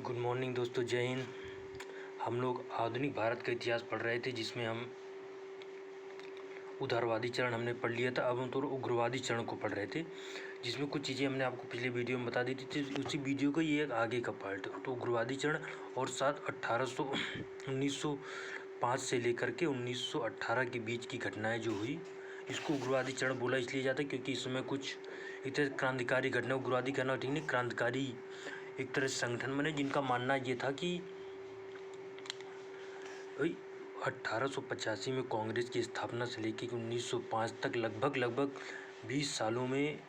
Good morning दोस्तों, जय हिंद। हम लोग आधुनिक भारत का इतिहास पढ़ रहे थे, जिसमें हम उदारवादी चरण हमने पढ़ लिया था। अब हम थोड़ा उग्रवादी चरण को पढ़ रहे थे, जिसमें कुछ चीज़ें हमने आपको पिछले वीडियो में बता दी थी। उसी वीडियो का ये एक आगे का पार्ट है। तो उग्रवादी चरण और 1905 से लेकर के 1918 के बीच की घटनाएं जो हुई, इसको उग्रवादी चरण बोला इसलिए जाता है क्योंकि इसमें कुछ एक तरह क्रांतिकारी घटना, उग्रवादी कहना ठीक नहीं, क्रांतिकारी एक तरह से संगठन बने, जिनका मानना ये था कि भाई 1885 में कांग्रेस की स्थापना से लेकर 1905 तक लगभग 20 सालों में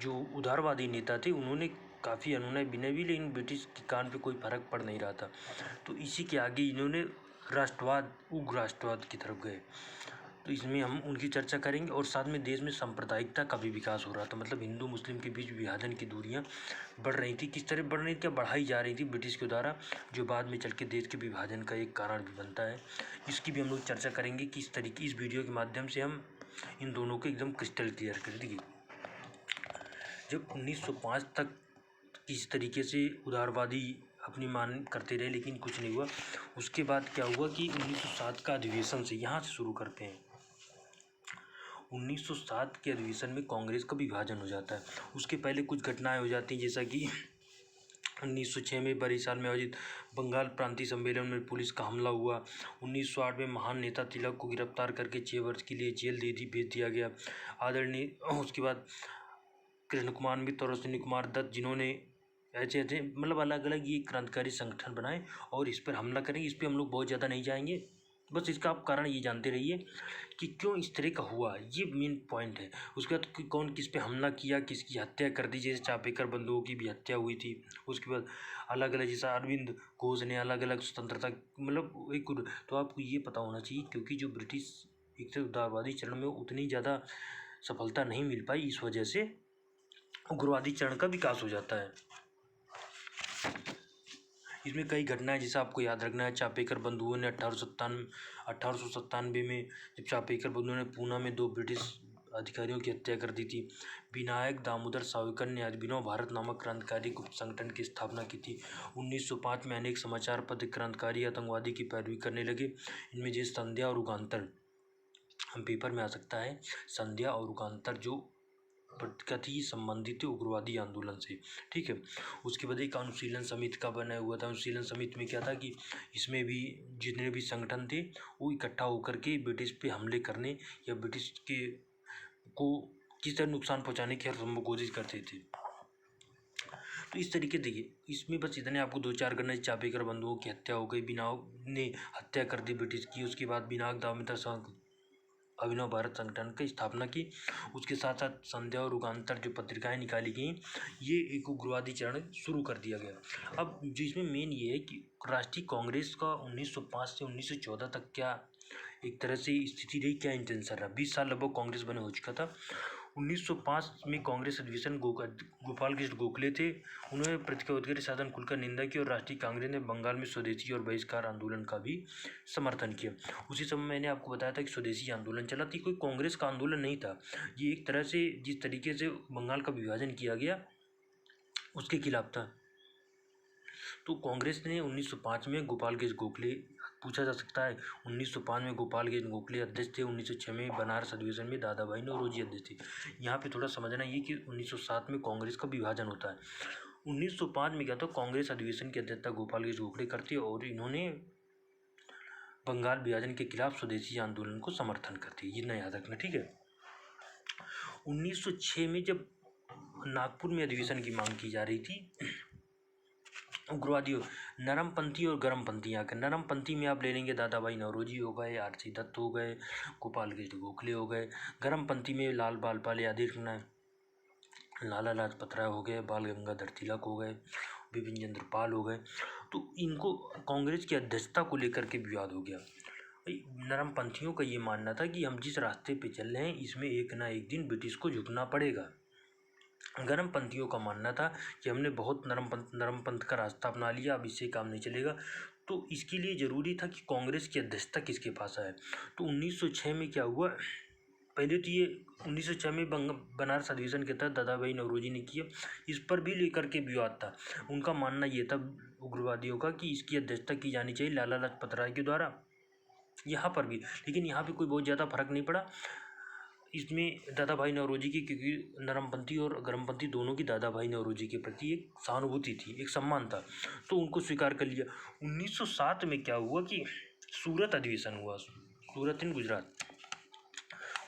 जो उदारवादी नेता थे, उन्होंने काफ़ी अनुनय विनय भी, लेकिन ब्रिटिश के कान पे कोई फर्क पड़ नहीं रहा था। तो इसी के आगे इन्होंने राष्ट्रवाद, उग्र राष्ट्रवाद की तरफ गए। तो इसमें हम उनकी चर्चा करेंगे। और साथ में देश में सांप्रदायिकता का भी विकास हो रहा था, मतलब हिंदू मुस्लिम के बीच विभाजन की दूरियां बढ़ रही थी। किस तरह बढ़ रही थी, क्या बढ़ाई जा रही थी ब्रिटिश के द्वारा, जो बाद में चल के देश के विभाजन का एक कारण भी बनता है। इसकी भी हम लोग चर्चा करेंगे कि इस तरीके, इस वीडियो के माध्यम से हम इन दोनों को एकदम क्रिस्टल क्लियर कर देंगे। जब 1905 तक किस तरीके से उदारवादी अपनी मान करते रहे, लेकिन कुछ नहीं हुआ। उसके बाद क्या हुआ कि 1907 का अधिवेशन से यहाँ से शुरू करते हैं। 1907 के अधिवेशन में कांग्रेस का विभाजन हो जाता है। उसके पहले कुछ घटनाएं हो जाती हैं, जैसा कि 1906 में बरिशाल में आयोजित बंगाल प्रांतीय सम्मेलन में पुलिस का हमला हुआ। 1908 में महान नेता तिलक को गिरफ्तार करके 6 वर्ष के लिए जेल भेज दिया गया। आदरणीय, उसके बाद कृष्ण कुमार मित्र और अश्विनी कुमार दत्त, जिन्होंने ऐसे मतलब अलग अलग ये क्रांतिकारी संगठन बनाए और इस पर हमला करेंगे। इस पर हम लोग बहुत ज़्यादा नहीं जाएंगे, बस इसका आप कारण ये जानते रहिए कि क्यों इस तरह का हुआ, ये मेन पॉइंट है। उसके बाद कौन किस पे हमला किया, किसकी हत्या कर दी, जैसे चापेकर बंधुओं की भी हत्या हुई थी। उसके बाद अलग अलग, जैसा अरविंद घोष ने अलग अलग स्वतंत्रता, मतलब एक, तो आपको ये पता होना चाहिए, क्योंकि जो ब्रिटिश एक तो उदारवादी चरण में उतनी ज़्यादा सफलता नहीं मिल पाई, इस वजह से उग्रवादी चरण का विकास हो जाता है। इसमें कई घटनाएं जैसे आपको याद रखना है। चापेकर बंधुओं ने 1897 में जब चापेकर बंधुओं ने पूना में 2 ब्रिटिश अधिकारियों की हत्या कर दी थी। विनायक दामोदर सावरकर ने अभिनव भारत नामक क्रांतिकारी गुप्त संगठन की स्थापना की थी। 1905 में अनेक समाचार पत्र क्रांतिकारी आतंकवादी की पैरवी करने लगे। इनमें जैसे संध्या और युगांतर, हम पेपर में आ सकता है, संध्या और युगांतर जो कथी संबंधित थे उग्रवादी आंदोलन से, ठीक है। उसके बाद एक अनुशीलन समिति का बना हुआ था। अनुशीलन समिति में क्या था कि इसमें भी जितने भी संगठन थे वो इकट्ठा होकर के ब्रिटिश पे हमले करने या ब्रिटिश के को किस तरह नुकसान पहुंचाने की हर संभव कोशिश करते थे। तो इस तरीके देखिए, इसमें बस इतने आपको 2-4 करना। चापेकर बंधुओं की हत्या हो गई, बिनाग ने हत्या कर दी ब्रिटिश की। उसके बाद बिनाग दामोदर अभिनव भारत संगठन की स्थापना की। उसके साथ साथ संध्या और युगांतर जो पत्रिकाएं निकाली गई, ये एक उग्रवादी चरण शुरू कर दिया गया। अब जिसमें मेन ये है कि राष्ट्रीय कांग्रेस का 1905 से 1914 तक क्या एक तरह से स्थिति रही, क्या इंटेंशन रहा। 20 साल लगभग कांग्रेस बने हो चुका था। 1905 में कांग्रेस अधिवेशन गोपाल कृष्ण गोखले थे, उन्होंने प्रतिक्रिया साधन खुलकर निंदा की और राष्ट्रीय कांग्रेस ने बंगाल में स्वदेशी और बहिष्कार आंदोलन का भी समर्थन किया। उसी समय मैंने आपको बताया था कि स्वदेशी आंदोलन चला था, कोई कांग्रेस का आंदोलन नहीं था। ये एक तरह से जिस तरीके से बंगाल का विभाजन किया गया उसके खिलाफ था। तो कांग्रेस ने 1905 में गोपाल कृष्ण गोखले, पूछा जा सकता है 1905 में गोपाल कृष्ण गोखले अध्यक्ष थे। 1906 में बनारस अधिवेशन में दादा भाई नौरोजी अध्यक्ष थे। यहाँ पे थोड़ा समझना ये कि 1907 में कांग्रेस का विभाजन होता है। 1905 में क्या था, कांग्रेस अधिवेशन की अध्यक्षता गोपाल कृष्ण गोखले करते और इन्होंने बंगाल विभाजन के खिलाफ स्वदेशी आंदोलन को समर्थन करते, ये नया याद रखना, ठीक है। 1906 में जब नागपुर में अधिवेशन की मांग की जा रही थी, उग्रवादियों, नरमपंथी और गर्मपंथी, यहाँ के नरमपंथी में आप ले लेंगे दादा भाई नौरोजी हो गए, आरसी दत्त हो गए, गोपाल कृष्ण गोखले हो गए। गर्मपंथी में लाल बाल पाल यादव, लाला लाजपत राय हो गए, बाल गंगाधर तिलक हो गए, बिपिन चंद्र पाल हो गए। तो इनको कांग्रेस की अध्यक्षता को लेकर के विवाद हो गया। नरमपंथियों का ये मानना था कि हम जिस रास्ते पे चल रहे हैं इसमें एक ना एक दिन ब्रिटिश को झुकना पड़ेगा। गर्मपंथियों का मानना था कि हमने बहुत नरम पंथ का रास्ता अपना लिया, अब इससे काम नहीं चलेगा। तो इसके लिए ज़रूरी था कि कांग्रेस की अध्यक्षता किसके पास आए। तो 1906 में क्या हुआ पहले तो ये 1906 में बनारस अधिवेशन के तहत दादा भाई नौरोजी ने किया। इस पर भी लेकर के विवाद था। उनका मानना ये था उग्रवादियों का कि इसकी अध्यक्षता की जानी चाहिए लाला लाजपत राय के द्वारा। यहाँ पर भी, लेकिन यहाँ पे कोई बहुत ज़्यादा फर्क नहीं पड़ा इसमें दादा भाई नौरोजी की, क्योंकि नरमपंथी और गर्मपंथी दोनों की दादा भाई नौरोजी के प्रति एक सहानुभूति थी, एक सम्मान था, तो उनको स्वीकार कर लिया। 1907 में क्या हुआ कि सूरत अधिवेशन हुआ, सूरत इन गुजरात।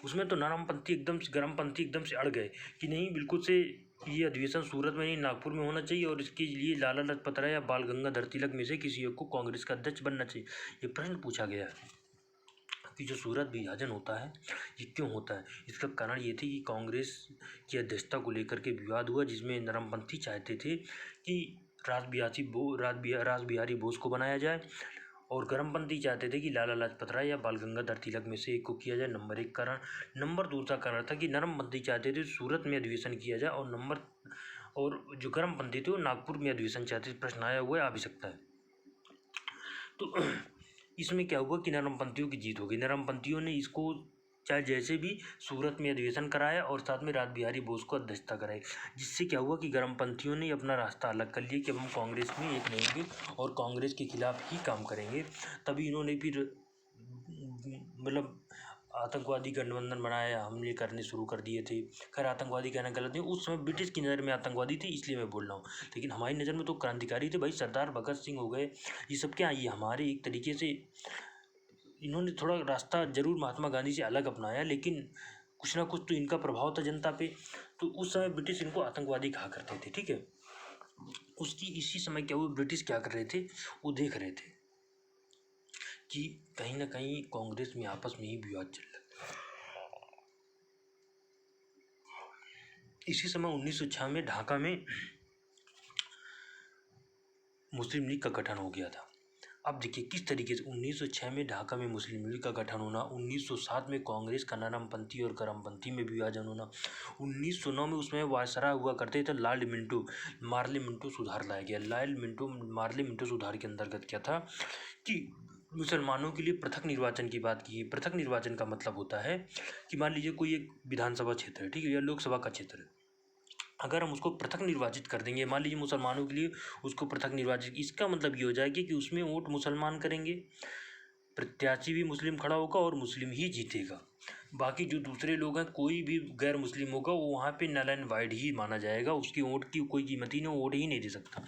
उसमें तो नरमपंथी एकदम से, गर्मपंथी एकदम से अड़ गए कि नहीं, बिल्कुल से ये अधिवेशन सूरत में नहीं नागपुर में होना चाहिए, और इसके लिए लाला लाजपत राय या बाल गंगाधर तिलक में से किसी एक को कांग्रेस का अध्यक्ष बनना चाहिए। ये प्रश्न पूछा गया कि जो सूरत विभाजन होता है ये क्यों होता है। इसका कारण ये थी कि कांग्रेस की अध्यक्षता को लेकर के विवाद हुआ, जिसमें नरमपंथी चाहते थे कि रास बिहारी बोस को बनाया जाए, और गर्मपंथी चाहते थे कि लाला लाजपत राय या बाल गंगाधर तिलक में से एक को किया जाए। नंबर एक कारण। नंबर दूसरा कारण था कि नरमपंथी चाहते थे सूरत में अधिवेशन किया जाए, और जो गर्मपंथी थे वो नागपुर में अधिवेशन चाहते थे। प्रश्न आया हुआ है, आ भी सकता है। तो इसमें क्या हुआ कि नरमपंथियों की जीत हो गई। नरमपंथियों ने इसको चाहे जैसे भी सूरत में अधिवेशन कराया, और साथ में रास बिहारी बोस को अध्यक्षता कराई, जिससे क्या हुआ कि गर्मपंथियों ने अपना रास्ता अलग कर लिया कि अब हम कांग्रेस में एक नहीं होंगे और कांग्रेस के खिलाफ ही काम करेंगे। तभी इन्होंने फिर मतलब आतंकवादी गठबंधन बनाया, हमले करने शुरू कर दिए थे। खैर आतंकवादी कहना गलत नहीं, उस समय ब्रिटिश की नज़र में आतंकवादी थे, इसलिए मैं बोल रहा हूँ, लेकिन हमारी नज़र में तो क्रांतिकारी थे भाई। सरदार भगत सिंह हो गए, ये सब क्या, ये हमारे एक तरीके से इन्होंने थोड़ा रास्ता जरूर महात्मा गांधी से अलग अपनाया, लेकिन कुछ ना कुछ तो इनका प्रभाव था जनता पे। तो उस समय ब्रिटिश इनको आतंकवादी कहा करते थे, ठीक है। उसकी इसी समय क्या हुआ, ब्रिटिश क्या कर रहे थे, वो देख रहे थे कि कहीं ना कहीं कांग्रेस में आपस में ही विवाद चल रहा है। इसी समय 1906 में ढाका में मुस्लिम लीग का गठन हो गया था। अब देखिए किस तरीके से 1906 में ढाका में मुस्लिम लीग का गठन होना, 1907 में कांग्रेस का नरमपंथी और गर्मपंथी में विभाजन होना, 1909 में उसमें वायसराय हुआ करते थे मार्ले मिंटो सुधार लाया गया। मार्ले मिंटो सुधार के अंतर्गत क्या था कि मुसलमानों के लिए पृथक निर्वाचन की बात की। पृथक निर्वाचन का मतलब होता है कि मान लीजिए कोई एक विधानसभा क्षेत्र है, ठीक है, या लोकसभा का क्षेत्र है, अगर हम उसको पृथक निर्वाचित कर देंगे, मान लीजिए मुसलमानों के लिए उसको पृथक निर्वाचित, इसका मतलब ये हो जाएगी कि उसमें वोट मुसलमान करेंगे, प्रत्याशी भी मुस्लिम खड़ा होगा और मुस्लिम ही जीतेगा। बाकी जो दूसरे लोग हैं, कोई भी गैर मुस्लिम होगा वो वहाँ पे नल एंड वाइड ही माना जाएगा, उसकी वोट की कोई कीमत ही नहीं, वोट ही नहीं दे सकता।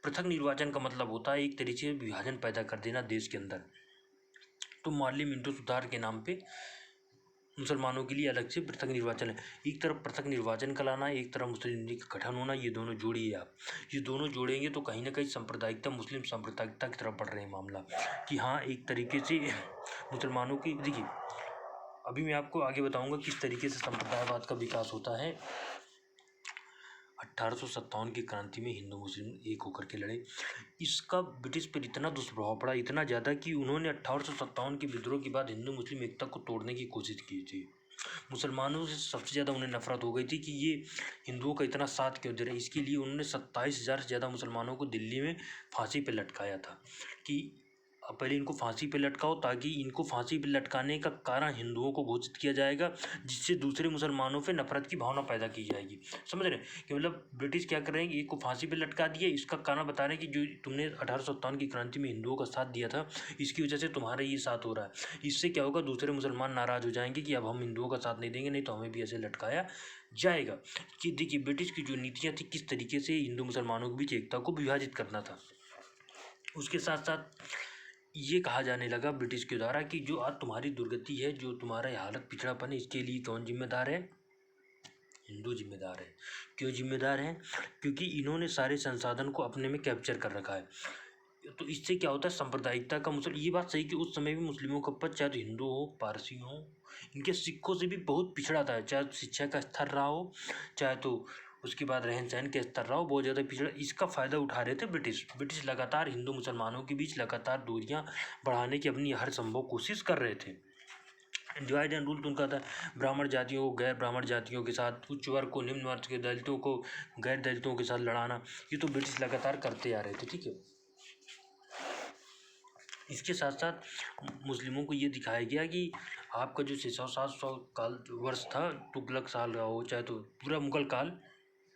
पृथक निर्वाचन का मतलब होता है एक तरीके से विभाजन पैदा कर देना देश के अंदर। तो मार्ले मिंटो सुधार के नाम पे मुसलमानों के लिए अलग से पृथक निर्वाचन है। एक तरफ पृथक निर्वाचन का लाना, एक तरफ मुस्लिम लीग का गठन होना, ये दोनों जोड़िए आप, ये दोनों जोड़ेंगे तो कहीं ना कहीं सांप्रदायिकता, मुस्लिम सांप्रदायिकता की तरफ बढ़ रहे हैं मामला, कि हाँ एक तरीके से मुसलमानों की, देखिए अभी मैं आपको आगे बताऊंगा किस तरीके से संप्रदायवाद का विकास होता है। 1857 की क्रांति में हिंदू मुस्लिम एक होकर के लड़े। इसका ब्रिटिश पर इतना दुष्प्रभाव पड़ा, इतना ज़्यादा कि उन्होंने 1857 के विद्रोह के बाद हिंदू मुस्लिम एकता को तोड़ने की कोशिश की थी। मुसलमानों से सबसे ज़्यादा उन्हें नफरत हो गई थी कि ये हिंदुओं का इतना साथ क्यों दे रहे हैं। इसके लिए उन्होंने 27,000 से ज़्यादा मुसलमानों को दिल्ली में फांसी पर लटकाया था कि पहले इनको फांसी पे लटकाओ, ताकि इनको फांसी पे लटकाने का कारण हिंदुओं को घोषित किया जाएगा, जिससे दूसरे मुसलमानों पे नफरत की भावना पैदा की जाएगी। समझ रहे हैं कि मतलब ब्रिटिश क्या कर रहे हैं कि एक को फांसी पे लटका दिए, इसका कारण बता रहे हैं कि जो तुमने 1857 की क्रांति में हिंदुओं का साथ दिया था, इसकी वजह से तुम्हारा ये साथ हो रहा है। इससे क्या होगा, दूसरे मुसलमान नाराज़ हो जाएंगे कि अब हम हिंदुओं का साथ नहीं देंगे, नहीं तो हमें भी ऐसे लटकाया जाएगा। कि देखिए ब्रिटिश की जो नीतियाँ थी, किस तरीके से हिंदू मुसलमानों के बीच एकता को विभाजित करना था। उसके साथ साथ ये कहा जाने लगा ब्रिटिश के द्वारा कि जो आज तुम्हारी दुर्गति है, जो तुम्हारा हालत पिछड़ापन है, इसके लिए कौन जिम्मेदार है, हिंदू जिम्मेदार है। क्यों जिम्मेदार है, क्योंकि इन्होंने सारे संसाधन को अपने में कैप्चर कर रखा है। तो इससे क्या होता है, सांप्रदायिकता का मुसल, ये बात सही कि उस समय भी मुस्लिमों का पद, चाहे तो हिंदू हो, पारसी हो, इनके सिखों से भी बहुत पिछड़ा था, चाहे शिक्षा का स्तर रहा हो, चाहे तो उसके बाद रहन सहन के स्तर रहा हो, बहुत ज़्यादा पिछड़ा। इसका फ़ायदा उठा रहे थे ब्रिटिश लगातार हिंदू मुसलमानों के बीच लगातार दूरियां बढ़ाने की अपनी हर संभव कोशिश कर रहे थे। डिवाइड एंड रूल तो उनका था, ब्राह्मण जातियों को गैर ब्राह्मण जातियों के साथ, उच्च वर्ग को निम्न वर्ग के, दलितों को गैर दलितों के साथ लड़ाना, ये तो ब्रिटिश लगातार करते आ रहे थे, ठीक है। इसके साथ साथ मुस्लिमों को ये दिखाया गया कि आपका जो 600-700 काल वर्ष था, तुगलक साल रहा हो, चाहे तो पूरा मुगल काल,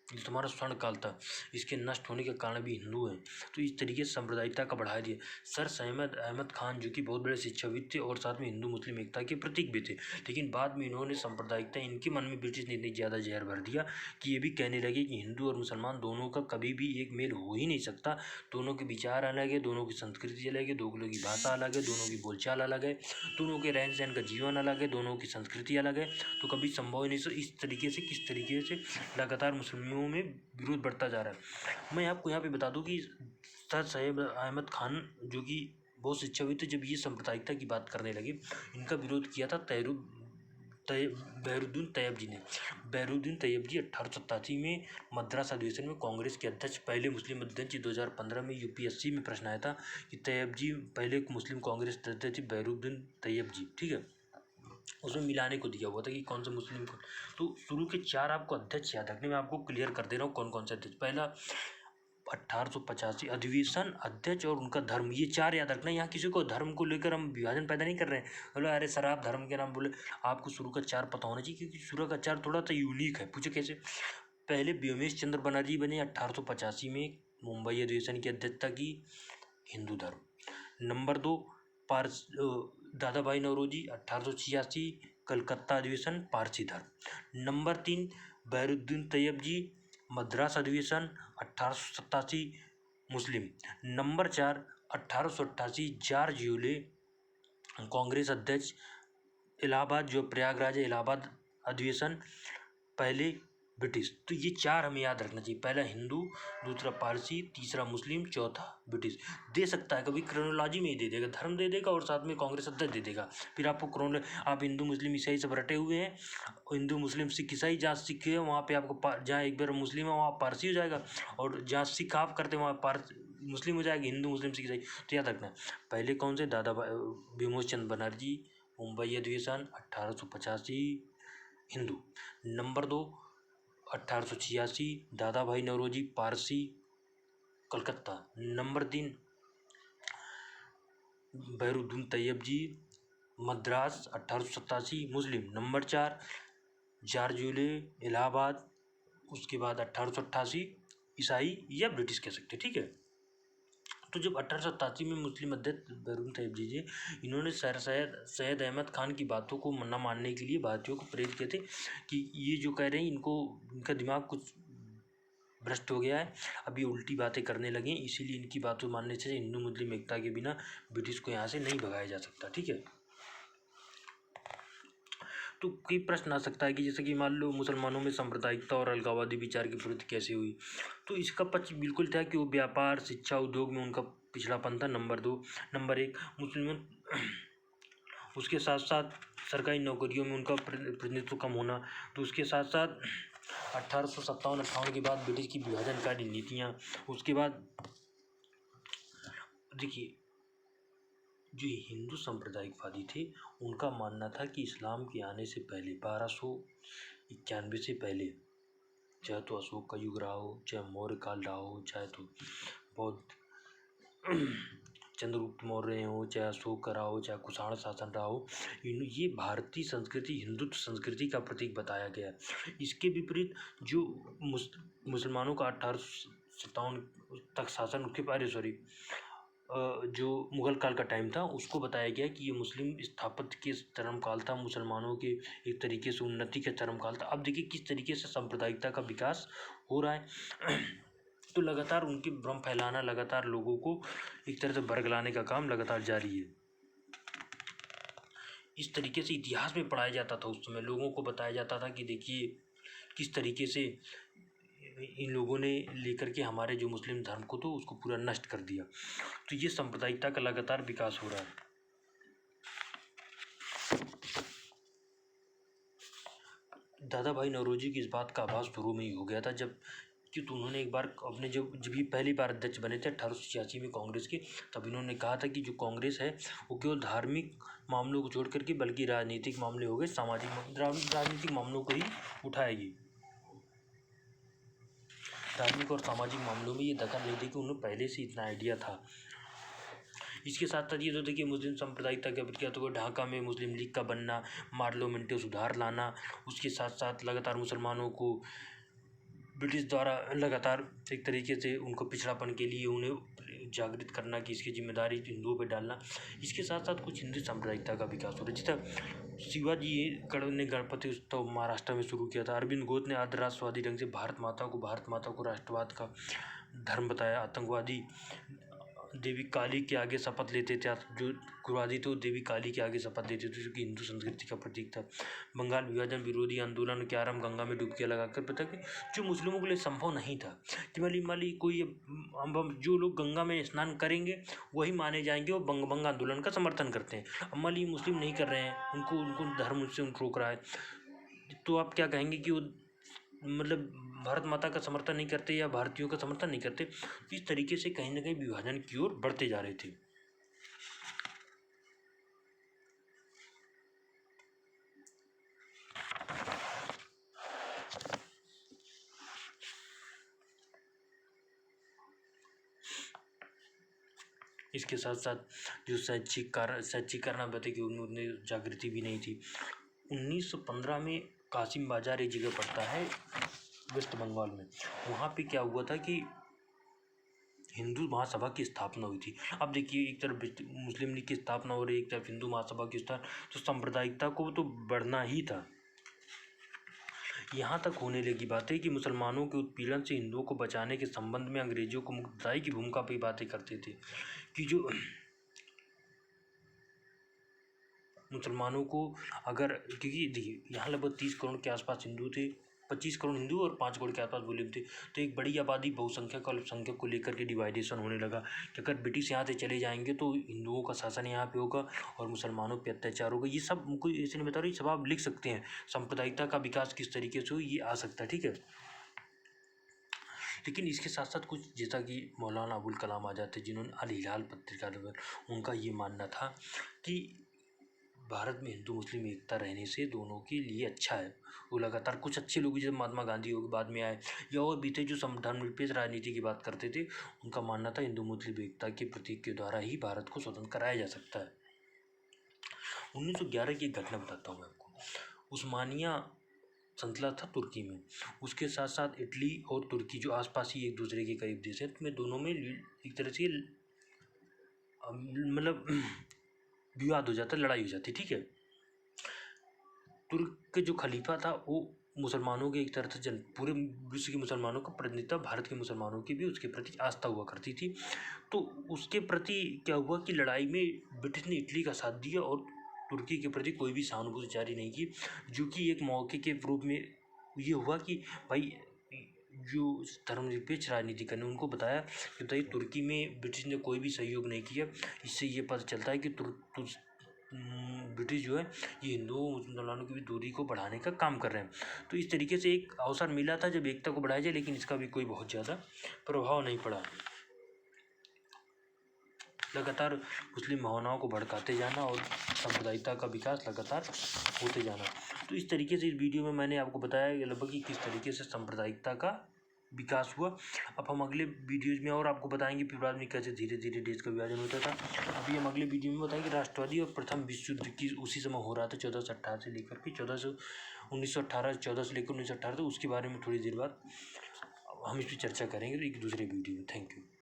जो तुम्हारा स्वर्ण काल था, इसके नष्ट होने के कारण भी हिंदू हैं। तो इस तरीके से सांप्रदायिकता का बढ़ा दिया। सर सैयद अहमद खान जो कि बहुत बड़े शिक्षाविद थे और साथ में हिंदू मुस्लिम एकता के प्रतीक भी थे, लेकिन बाद में इन्होंने सांप्रदायिकता, इनके मन में ब्रिटिश ने इतनी ज़्यादा जहर भर दिया कि ये भी कहने लगे कि हिंदू और मुसलमान दोनों का कभी भी एक मेल हो ही नहीं सकता। दोनों के विचार अलग है, दोनों की संस्कृति अलग है, दोनों की भाषा अलग है, दोनों की बोलचाल अलग है, दोनों के रहन सहन का जीवन अलग है, दोनों की संस्कृति अलग है। तो कभी संभव ही नहीं। इस तरीके से किस तरीके से लगातार मुस्लिमों में विरोध बढ़ता जा रहा है। मैं आपको यहाँ पे बता दूं कि सर सैयद अहमद खान जो कि बहुत शिक्षाविद थे, जब ये सांप्रदायिकता की बात करने लगे, इनका विरोध किया था बहरुद्दीन तैयब जी ने। बहरुद्दीन तैयब जी 1887 में मद्रास अधिवेशन में कांग्रेस के अध्यक्ष, पहले मुस्लिम अध्यक्ष। 2015 में यूपीएससी में प्रश्न आया था कि तैयब जी पहले मुस्लिम कांग्रेस अध्यक्ष बहरुद्दीन तैयब जी, ठीक है, उसमें मिलाने को दिया हुआ था कि कौन सा मुस्लिम को। तो शुरू के 4 आपको अध्यक्ष याद रखने, मैं आपको क्लियर कर दे रहा हूँ कौन कौन से अध्यक्ष। पहला 1885 अधिवेशन अध्यक्ष और उनका धर्म, ये 4 याद रखना। यहाँ किसी को धर्म को लेकर हम विभाजन पैदा नहीं कर रहे हैं, बोले अरे सर आप धर्म के नाम बोले। आपको शुरू का 4 पता होना चाहिए, क्योंकि शुरू का 4 थोड़ा सा यूनिक है। पूछे कैसे? पहले व्योमेश चंद्र बनर्जी बने 1885 में, मुंबई अधिवेशन की अध्यक्षता की, हिंदू धर्म। नंबर 2 दादा भाई नौरोजी 1886 कलकत्ता अधिवेशन, पारसी धर्म। नंबर 3 बहरुद्दीन तैयब जी मद्रास अधिवेशन 1887 मुस्लिम। नंबर 4 1888 जॉर्ज यूले कांग्रेस अध्यक्ष, इलाहाबाद, जो प्रयागराज है, इलाहाबाद अधिवेशन, पहले ब्रिटिश। तो ये 4 हमें याद रखना चाहिए। पहला हिंदू, दूसरा पारसी, तीसरा मुस्लिम, चौथा ब्रिटिश। दे सकता है कभी क्रोनोलॉजी में ही दे देगा, धर्म दे देगा और साथ में कांग्रेस अध्यक्ष दे देगा। फिर आपको आप हिंदू मुस्लिम ईसाई सब रटे हुए हैं, हिंदू मुस्लिम सिख ईसाई, जहाँ सिख है वहाँ पे आपको जहाँ एक बार मुस्लिम है वहाँ पारसी हो जाएगा, और जहाँ सिख आप करते हैं वहाँ मुस्लिम हो जाएगी, हिंदू मुस्लिम सिख ईसाई। तो याद रखना पहले कौन से, दादा व्योमेश चंद्र बनर्जी मुंबई अधिवेशन 1885 हिंदू। नंबर 2 1886 दादा भाई नौरोजी पारसी कलकत्ता। नंबर 3 बहरुद्दीन तैयब जी मद्रास 1887 मुस्लिम। नंबर 4 जॉर्ज यूले इलाहाबाद, उसके बाद 1888 ईसाई या ब्रिटिश कह सकते, ठीक है। तो जब 1887 में मुस्लिम अध्यक्ष बहरुद्दीन तैयब जी इन्होंने सर सैयद अहमद खान की बातों को न मानने के लिए भारतीयों को प्रेरित किए थे कि ये जो कह रहे हैं इनका दिमाग कुछ भ्रष्ट हो गया है, अभी उल्टी बातें करने लगे, इसीलिए इनकी बातों मानने से हिंदू मुस्लिम एकता के बिना ब्रिटिश को यहाँ से नहीं भगाया जा सकता, ठीक है। तो कई प्रश्न आ सकता है कि जैसे कि मान लो मुसलमानों में सांप्रदायिकता और अलगाववादी विचार की प्रवृत्ति कैसे हुई। तो इसका पक्ष बिल्कुल था कि वो व्यापार, शिक्षा, उद्योग में उनका पिछड़ापन था, नंबर 2। नंबर 1 मुस्लिम, उसके साथ साथ सरकारी नौकरियों में उनका प्रतिनिधित्व कम होना। तो उसके साथ साथ 1857-58 के बाद ब्रिटिश की विभाजनकारी नीतियाँ। उसके बाद देखिए जो हिंदू सांप्रदायिकवादी थे उनका मानना था कि इस्लाम के आने से पहले 1291 से पहले, चाहे तो अशोक का युग रहा हो, चाहे मौर्य काल रहा हो, चाहे तो बौद्ध चंद्रगुप्त मौर्य हो, चाहे अशोक का रहा हो, चाहे कुषाण शासन रहा हो, ये भारतीय संस्कृति, हिंदुत्व संस्कृति का प्रतीक बताया गया। इसके विपरीत जो मुसलमानों का 1857 तक शासन, उसके पहले जो मुगल काल का टाइम था उसको बताया गया कि ये मुस्लिम स्थापत्य के चरम काल था, मुसलमानों के एक तरीके से उन्नति का चरम काल था। अब देखिए किस तरीके से सांप्रदायिकता का विकास हो रहा है। तो लगातार उनकी भ्रम फैलाना, लगातार लोगों को एक तरह से बरगलाने का काम लगातार जारी है। इस तरीके से इतिहास में पढ़ाया जाता था, उस समय लोगों को बताया जाता था कि देखिए किस तरीके से इन लोगों ने लेकर के हमारे जो मुस्लिम धर्म को तो उसको पूरा नष्ट कर दिया। तो ये सांप्रदायिकता का लगातार विकास हो रहा है। दादा भाई नौरोजी की इस बात का आभास शुरू में ही हो गया था जब कि तो उन्होंने एक बार अपने जब ये पहली बार अध्यक्ष बने थे 1886 में कांग्रेस के, तब इन्होंने कहा था कि जो कांग्रेस है वो केवल धार्मिक मामलों को छोड़ करके बल्कि राजनीतिक मामले हो गए, राजनीतिक मामलों को ही उठाएगी। धार्मिक और सामाजिक मामलों में ये दखल नहीं दी कि उन्हें पहले से इतना आइडिया था। इसके साथ साथ ये तो देखिए मुस्लिम सांप्रदायिकता के प्रति तो ढाका में मुस्लिम लीग का बनना, पार्लियामेंट में सुधार लाना, उसके साथ साथ लगातार मुसलमानों को ब्रिटिश द्वारा लगातार एक तरीके से उनको पिछड़ापन के लिए उन्हें जागृत करना कि इसकी जिम्मेदारी हिंदुओं पर डालना। इसके साथ साथ कुछ हिंदू सांप्रदायिकता का विकास हो रहा है। जिस तरह शिवाजी ने गणपति उत्सव महाराष्ट्र में शुरू किया था। अरविंद घोष ने आदर्शवादी ढंग से भारत माता को राष्ट्रवाद का धर्म बताया। आतंकवादी देवी काली के आगे शपथ लेते थे, जो उग्रवादी थे वो देवी काली के आगे शपथ लेते थे, जो कि हिंदू संस्कृति का प्रतीक था। बंगाल विभाजन विरोधी आंदोलन के आरंभ गंगा में डुबकियां लगाकर पता कि जो मुस्लिमों के लिए संभव नहीं था कि मान ली कोई हम जो लोग गंगा में स्नान करेंगे वही माने जाएंगे, वो बंग आंदोलन का समर्थन करते हैं। अब मान ली मुस्लिम नहीं कर रहे हैं, उनको धर्म से रोक रहा है, तो आप क्या कहेंगे कि वो मतलब भारत माता का समर्थन नहीं करते या भारतीयों का समर्थन नहीं करते। इस तरीके से कहीं ना कहीं विभाजन की ओर बढ़ते जा रहे थे। इसके साथ साथ जो शैक्षिक कारण बताए कि उनमें जागृति भी नहीं थी। 1915 में कासिम बाजार एक जगह पड़ता है वेस्ट बंगाल में। वहाँ पे क्या हुआ था कि हिंदू महासभा की स्थापना हुई थी। अब देखिए एक तरफ मुस्लिम लीग की स्थापना हो रही है, एक तरफ हिंदू महासभा की स्थापना, तो सांप्रदायिकता को तो बढ़ना ही था। यहाँ तक होने लगी बातें कि मुसलमानों के उत्पीड़न से हिंदुओं को बचाने के संबंध में अंग्रेजों को मुक्तदाई की भूमिका पर बातें करते थे कि जो मुसलमानों को अगर, क्योंकि देखिए यहाँ लगभग 30 करोड़ के आसपास हिंदू थे, 25 करोड़ हिंदू और 5 करोड़ के आसपास मुस्लिम थे, तो एक बड़ी आबादी बहुसंख्यक और अल्पसंख्यक को लेकर के डिवाइडेशन होने लगा कि अगर ब्रिटिश यहाँ से चले जाएंगे तो हिंदुओं का शासन यहाँ पे होगा और मुसलमानों पे अत्याचार होगा। ये सब उनको ऐसे नहीं बता रही, सब आप लिख सकते हैं। सांप्रदायिकता का विकास किस तरीके से हो ये आ सकता है, ठीक है। लेकिन इसके साथ साथ कुछ जैसा कि मौलाना अबुल कलाम आज़ाद थे, जिन्होंने अल हिलाल पत्रिका, उनका ये मानना था कि भारत में हिंदू मुस्लिम एकता रहने से दोनों के लिए अच्छा है। वो लगातार कुछ अच्छे लोग जैसे महात्मा गांधी हो बाद में आए या और भी थे जो धर्मनिरपेक्ष राजनीति की बात करते थे, उनका मानना था हिंदू मुस्लिम एकता के प्रतीक के द्वारा ही भारत को स्वतंत्र कराया जा सकता है। 1911 की एक घटना बताता हूँ मैं आपको। उस्मानिया सल्तनत था तुर्की में, उसके साथ साथ इटली और तुर्की जो आसपास ही एक दूसरे के करीब देश है, तो में दोनों में एक तरह से मतलब विवाद हो जाता, लड़ाई हो जाती, ठीक है। तुर्क के जो खलीफा था वो मुसलमानों के एक तरह से पूरे विश्व के मुसलमानों का प्रतिनिधित्व, भारत के मुसलमानों की भी उसके प्रति आस्था हुआ करती थी। तो उसके प्रति क्या हुआ कि लड़ाई में ब्रिटिश ने इटली का साथ दिया और तुर्की के प्रति कोई भी सहानुभूति जारी नहीं की, जो कि एक मौके के रूप में ये हुआ कि भाई जो धर्मनिरपेक्ष राजनीति करने उनको बताया कि भाई तुर्की में ब्रिटिश ने कोई भी सहयोग नहीं किया। इससे ये पता चलता है कि ब्रिटिश जो है ये हिंदुओं मुसलमानों की भी दूरी को बढ़ाने का काम कर रहे हैं। तो इस तरीके से एक अवसर मिला था जब एकता को बढ़ाया जाए, लेकिन इसका भी कोई बहुत ज़्यादा प्रभाव नहीं पड़ा। लगातार मुस्लिम भावनाओं को भड़काते जाना और सांप्रदायिकता का विकास लगातार होते जाना। तो इस तरीके से इस वीडियो में मैंने आपको बताया लगभग कि किस तरीके से सांप्रदायिकता का विकास हुआ। अब हम अगले वीडियोज में और आपको बताएंगे फिर बाद में कैसे धीरे धीरे देश का विभाजन होता था। अभी हम अगले वीडियो में बताएंगे राष्ट्रवादी और प्रथम विश्व युद्ध की उसी समय हो रहा था 1418 से लेकर के 1918 14 से लेकर 1918, तो उसके बारे में थोड़ी देर बाद हम इस पर चर्चा करेंगे एक दूसरे वीडियो में। Thank you.